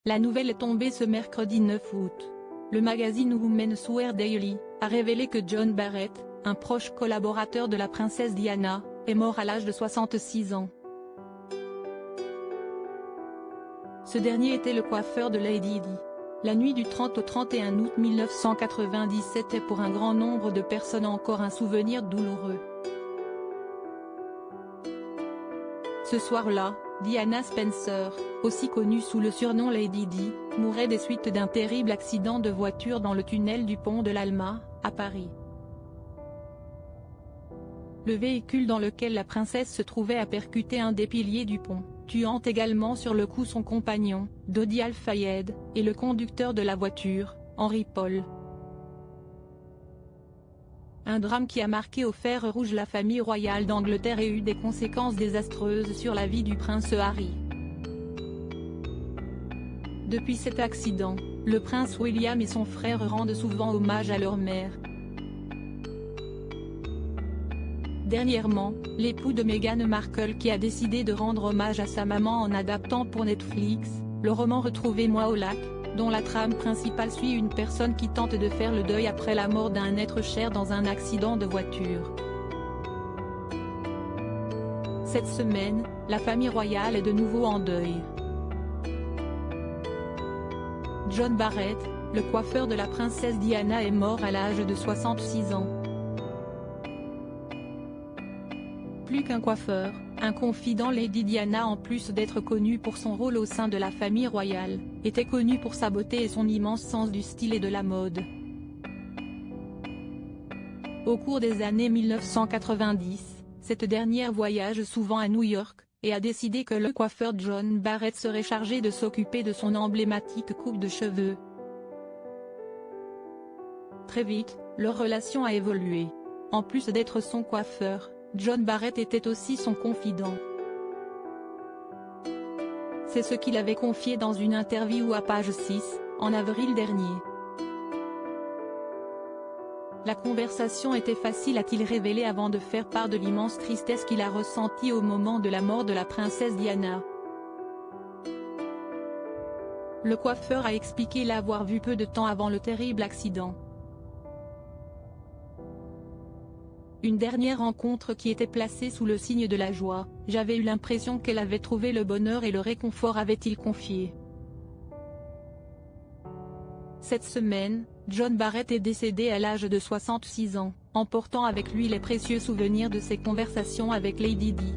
La nouvelle est tombée ce mercredi 9 août. Le magazine Women's Wear Daily a révélé que John Barrett, un proche collaborateur de la princesse Diana, est mort à l'âge de 66 ans. Ce dernier était le coiffeur de Lady Di. La nuit du 30 au 31 août 1997 est pour un grand nombre de personnes encore un souvenir douloureux. Ce soir-là, Diana Spencer, aussi connue sous le surnom Lady Di, mourait des suites d'un terrible accident de voiture dans le tunnel du pont de l'Alma, à Paris. Le véhicule dans lequel la princesse se trouvait a percuté un des piliers du pont, tuant également sur le coup son compagnon, Dodi Al-Fayed, et le conducteur de la voiture, Henry Paul. Un drame qui a marqué au fer rouge la famille royale d'Angleterre et eu des conséquences désastreuses sur la vie du prince Harry. Depuis cet accident, le prince William et son frère rendent souvent hommage à leur mère. Dernièrement, l'époux de Meghan Markle qui a décidé de rendre hommage à sa maman en adaptant pour Netflix, le roman Retrouvez-moi au lac, dont la trame principale suit une personne qui tente de faire le deuil après la mort d'un être cher dans un accident de voiture. Cette semaine, la famille royale est de nouveau en deuil. John Barrett, le coiffeur de la princesse Diana est mort à l'âge de 66 ans. Plus qu'un coiffeur, un confident, Lady Diana, en plus d'être connue pour son rôle au sein de la famille royale, était connue pour sa beauté et son immense sens du style et de la mode. Au cours des années 1990, cette dernière voyage souvent à New York, et a décidé que le coiffeur John Barrett serait chargé de s'occuper de son emblématique coupe de cheveux. Très vite, leur relation a évolué. En plus d'être son coiffeur, John Barrett était aussi son confident. C'est ce qu'il avait confié dans une interview à Page 6, en avril dernier. La conversation était facile, a-t-il révélé avant de faire part de l'immense tristesse qu'il a ressentie au moment de la mort de la princesse Diana. Le coiffeur a expliqué l'avoir vu peu de temps avant le terrible accident. Une dernière rencontre qui était placée sous le signe de la joie, j'avais eu l'impression qu'elle avait trouvé le bonheur et le réconfort, avait-il confié. Cette semaine, John Barrett est décédé à l'âge de 66 ans, emportant avec lui les précieux souvenirs de ses conversations avec Lady Di.